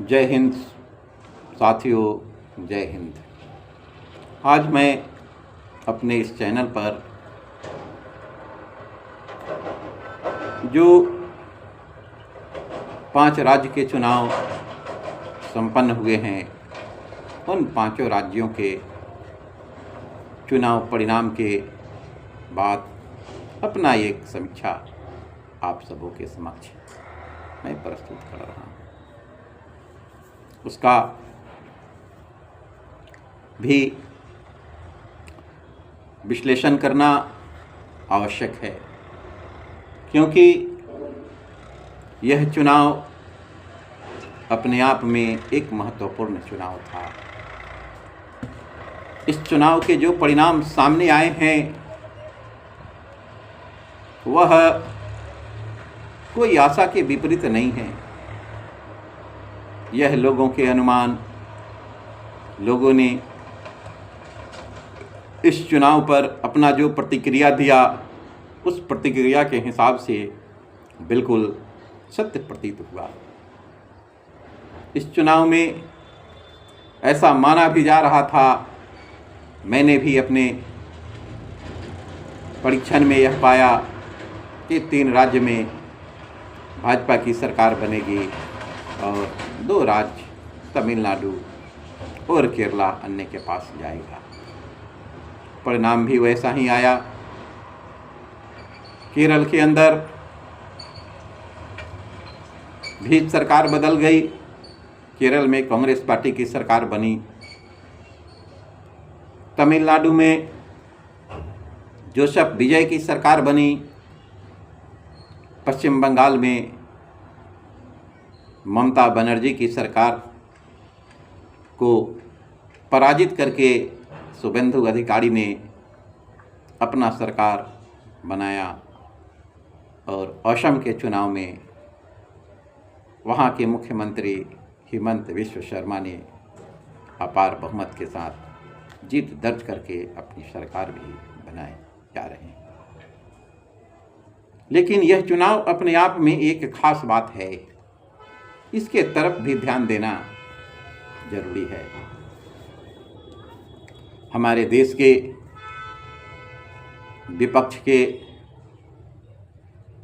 जय हिंद साथियों, जय हिंद। आज मैं अपने इस चैनल पर जो 5 राज्य के चुनाव संपन्न हुए हैं, उन 5 राज्यों के चुनाव परिणाम के बाद अपना एक समीक्षा आप सबों के समक्ष मैं प्रस्तुत कर रहा हूँ। उसका भी विश्लेषण करना आवश्यक है, क्योंकि यह चुनाव अपने आप में एक महत्वपूर्ण चुनाव था। इस चुनाव के जो परिणाम सामने आए हैं वह कोई आशा के विपरीत नहीं है। यह लोगों के अनुमान, लोगों ने इस चुनाव पर अपना जो प्रतिक्रिया दिया, उस प्रतिक्रिया के हिसाब से बिल्कुल सत्य प्रतीत हुआ। इस चुनाव में ऐसा माना भी जा रहा था, मैंने भी अपने परीक्षण में यह पाया कि 3 राज्य में भाजपा की सरकार बनेगी और 2 राज्य तमिलनाडु और केरला अन्य के पास जाएगा। परिणाम भी वैसा ही आया। केरल के अंदर भी सरकार बदल गई। केरल में कांग्रेस पार्टी की सरकार बनी। तमिलनाडु में जोसेफ विजय की सरकार बनी। पश्चिम बंगाल में ममता बनर्जी की सरकार को पराजित करके शुभेंदु अधिकारी ने अपना सरकार बनाया और असम के चुनाव में वहाँ के मुख्यमंत्री हिमंत विश्व शर्मा ने अपार बहुमत के साथ जीत दर्ज करके अपनी सरकार भी बनाए जा रहे हैं। लेकिन यह चुनाव अपने आप में एक खास बात है, इसके तरफ भी ध्यान देना जरूरी है। हमारे देश के विपक्ष के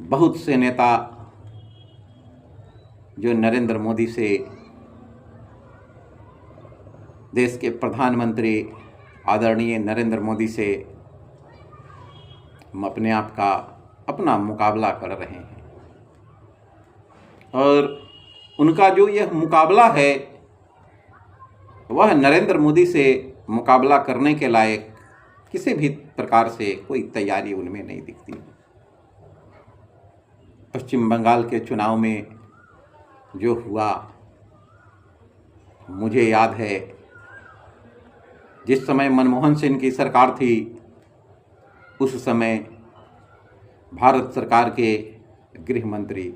बहुत से नेता जो नरेंद्र मोदी से, देश के प्रधानमंत्री आदरणीय नरेंद्र मोदी से अपना मुकाबला कर रहे हैं, और उनका जो यह मुकाबला है वह नरेंद्र मोदी से मुकाबला करने के लायक किसी भी प्रकार से कोई तैयारी उनमें नहीं दिखती। पश्चिम बंगाल के चुनाव में जो हुआ, मुझे याद है जिस समय मनमोहन सिंह की सरकार थी, उस समय भारत सरकार के गृह मंत्री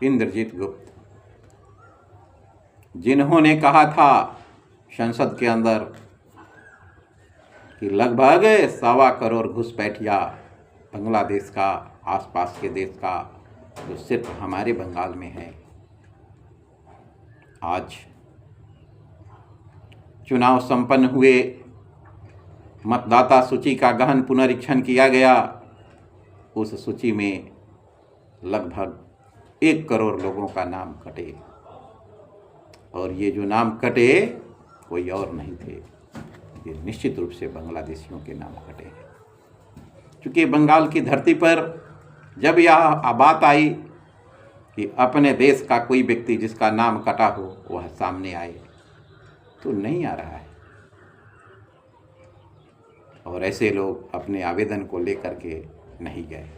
इंद्रजीत गुप्त, जिन्होंने कहा था संसद के अंदर कि लगभग 1.25 करोड़ घुसपैठिया बांग्लादेश का, आसपास के देश का, जो सिर्फ हमारे बंगाल में है। आज चुनाव संपन्न हुए, मतदाता सूची का गहन पुनरीक्षण किया गया। उस सूची में लगभग 1 करोड़ लोगों का नाम कटे, और ये जो नाम कटे कोई और नहीं थे, ये निश्चित रूप से बांग्लादेशियों के नाम कटे हैं। क्योंकि बंगाल की धरती पर जब यह बात आई कि अपने देश का कोई व्यक्ति जिसका नाम कटा हो वह सामने आए, तो नहीं आ रहा है, और ऐसे लोग अपने आवेदन को लेकर के नहीं गए।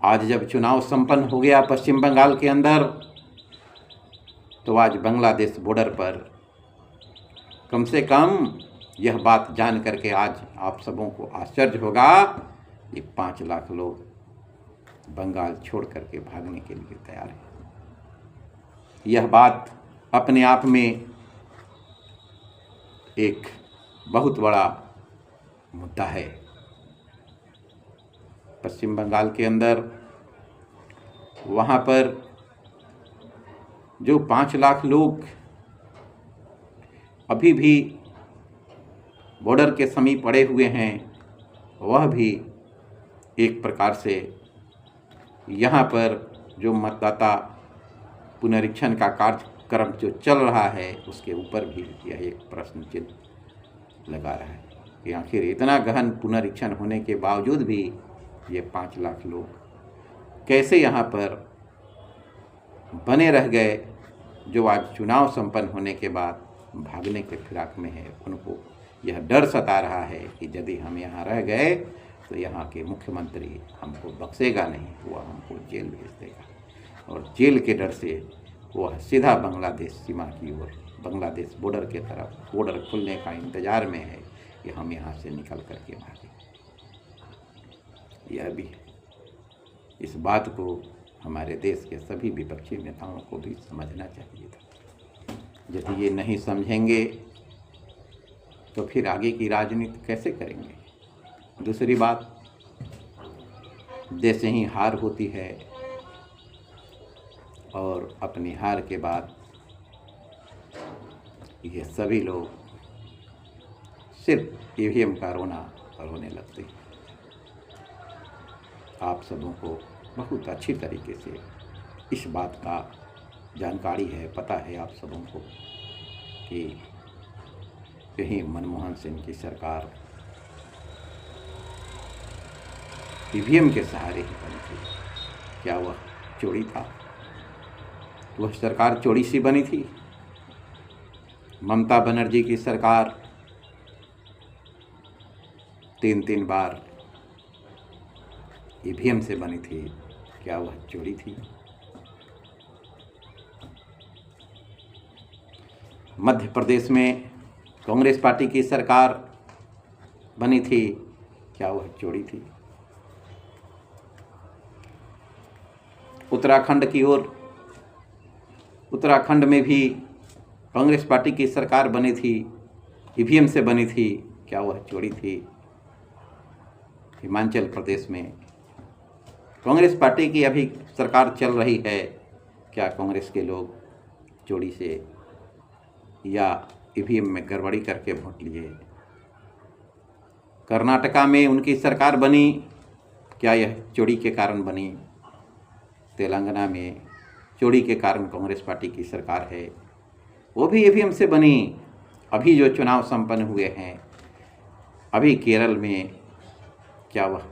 आज जब चुनाव संपन्न हो गया पश्चिम बंगाल के अंदर, तो आज बांग्लादेश बॉर्डर पर कम से कम यह बात जान करके आज आप सबों को आश्चर्य होगा कि 5 लाख लोग बंगाल छोड़ करके भागने के लिए तैयार हैं। यह बात अपने आप में एक बहुत बड़ा मुद्दा है। पश्चिम बंगाल के अंदर वहाँ पर जो 5 लाख लोग अभी भी बॉर्डर के समीप पड़े हुए हैं, वह भी एक प्रकार से यहाँ पर जो मतदाता पुनरीक्षण का कार्यक्रम जो चल रहा है उसके ऊपर भी यह एक प्रश्न चिन्ह लगा रहा है कि आखिर इतना गहन पुनरीक्षण होने के बावजूद भी ये 5 लाख लोग कैसे यहाँ पर बने रह गए, जो आज चुनाव संपन्न होने के बाद भागने के फिराक में है। उनको यह डर सता रहा है कि यदि हम यहाँ रह गए तो यहाँ के मुख्यमंत्री हमको बख्शेगा नहीं, वह हमको जेल भेज देगा, और जेल के डर से वह सीधा बांग्लादेश सीमा की ओर, बांग्लादेश बॉर्डर के तरफ, बॉर्डर खुलने का इंतज़ार में है कि हम यहाँ से निकल करके भागें। यह भी इस बात को हमारे देश के सभी विपक्षी नेताओं को भी समझना चाहिए था। यदि ये नहीं समझेंगे तो फिर आगे की राजनीति कैसे करेंगे। दूसरी बात, जैसे ही हार होती है और अपनी हार के बाद ये सभी लोग सिर्फ ईवीएम का रोने लगते हैं। आप सबों को बहुत अच्छी तरीके से इस बात का जानकारी है, पता है आप सबों को कि यही मनमोहन सिंह की सरकार ईवीएम के सहारे ही बनी थी। क्या वह चोरी था? वह सरकार चोरी सी बनी थी? ममता बनर्जी की सरकार 3 बार ईवीएम से बनी थी, क्या वह चोरी थी? मध्य प्रदेश में कांग्रेस पार्टी की सरकार बनी थी, क्या वह चोरी थी? उत्तराखंड में भी कांग्रेस पार्टी की सरकार बनी थी, ईवीएम से बनी थी, क्या वह चोरी थी? हिमाचल प्रदेश में कांग्रेस पार्टी की अभी सरकार चल रही है, क्या कांग्रेस के लोग चोरी से या ईवीएम में गड़बड़ी करके वोट लिए? कर्नाटका में उनकी सरकार बनी, क्या यह चोरी के कारण बनी? तेलंगाना में चोरी के कारण कांग्रेस पार्टी की सरकार है, वो भी ईवीएम से बनी। अभी जो चुनाव संपन्न हुए हैं, अभी केरल में क्या वह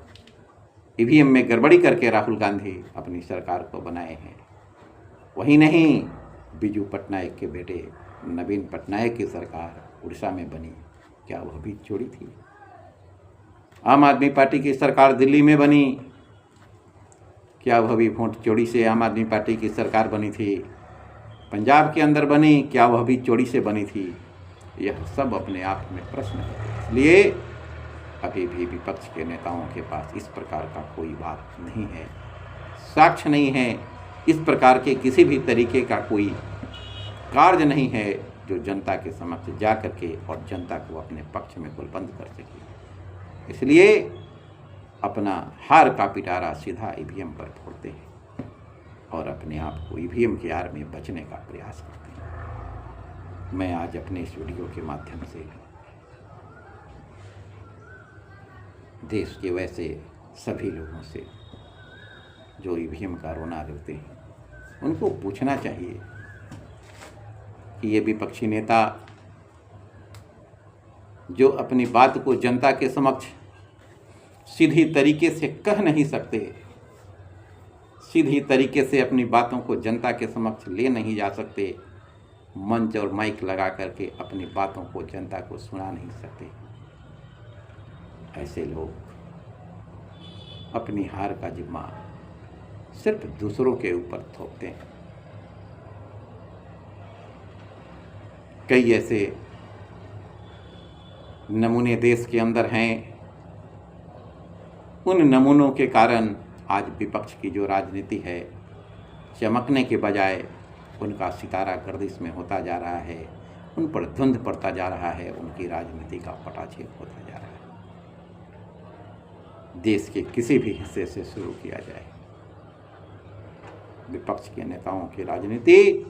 ईवीएम में गड़बड़ी करके राहुल गांधी अपनी सरकार को बनाए हैं? वही नहीं, बिजू पटनायक के बेटे नवीन पटनायक की सरकार उड़ीसा में बनी, क्या वह भी चोरी थी? आम आदमी पार्टी की सरकार दिल्ली में बनी, क्या वह भी वोट चोरी से आम आदमी पार्टी की सरकार बनी थी? पंजाब के अंदर बनी, क्या वह भी चोरी से बनी थी? यह सब अपने आप में प्रश्न है। इसलिए अभी भी विपक्ष के नेताओं के पास इस प्रकार का कोई बात नहीं है, साक्ष्य नहीं है, इस प्रकार के किसी भी तरीके का कोई कार्य नहीं है जो जनता के समक्ष जा करके और जनता को अपने पक्ष में गुलबंद कर सके। इसलिए अपना हार का पिटारा सीधा ईवीएम पर फोड़ते हैं और अपने आप को ईवीएम की आड़ में बचने का प्रयास करते हैं। मैं आज अपने इस वीडियो के माध्यम से देश के वैसे सभी लोगों से जो ईवीएम का रोना रोते हैं, उनको पूछना चाहिए कि ये विपक्षी नेता जो अपनी बात को जनता के समक्ष सीधी तरीके से कह नहीं सकते, सीधी तरीके से अपनी बातों को जनता के समक्ष ले नहीं जा सकते, मंच और माइक लगा करके अपनी बातों को जनता को सुना नहीं सकते, ऐसे लोग अपनी हार का जिम्मा सिर्फ दूसरों के ऊपर थोपते हैं। कई ऐसे नमूने देश के अंदर हैं, उन नमूनों के कारण आज विपक्ष की जो राजनीति है चमकने के बजाय उनका सितारा गर्दिश में होता जा रहा है, उन पर धुंध पड़ता जा रहा है, उनकी राजनीति का पटाक्षेप होता जा रहा है। देश के किसी भी हिस्से से शुरू किया जाए, विपक्ष के नेताओं की राजनीति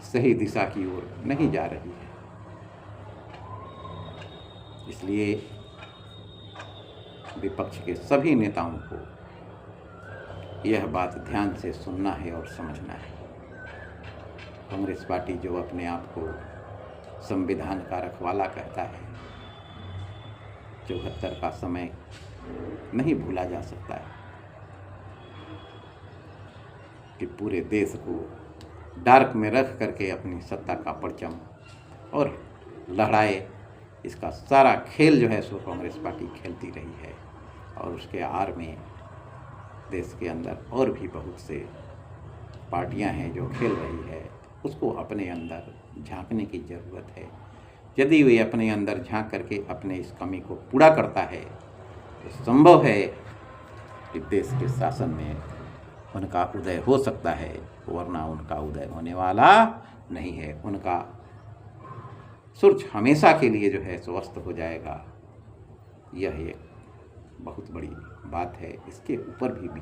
सही दिशा की ओर नहीं जा रही है। इसलिए विपक्ष के सभी नेताओं को यह बात ध्यान से सुनना है और समझना है। कांग्रेस पार्टी जो अपने आप को संविधान का रखवाला कहता है, 74 का समय नहीं भूला जा सकता है कि पूरे देश को डार्क में रख करके अपनी सत्ता का परचम और लहराए। इसका सारा खेल जो है सो कांग्रेस पार्टी खेलती रही है और उसके आड़ में देश के अंदर और भी बहुत से पार्टियां हैं जो खेल रही है। उसको अपने अंदर झांकने की ज़रूरत है। यदि वे अपने अंदर झांक करके अपने इस कमी को पूरा करता है तो संभव है कि देश के शासन में उनका उदय हो सकता है, वरना उनका उदय होने वाला नहीं है। उनका सूरज हमेशा के लिए जो है स्वस्थ हो जाएगा। यह एक बहुत बड़ी बात है। इसके ऊपर भी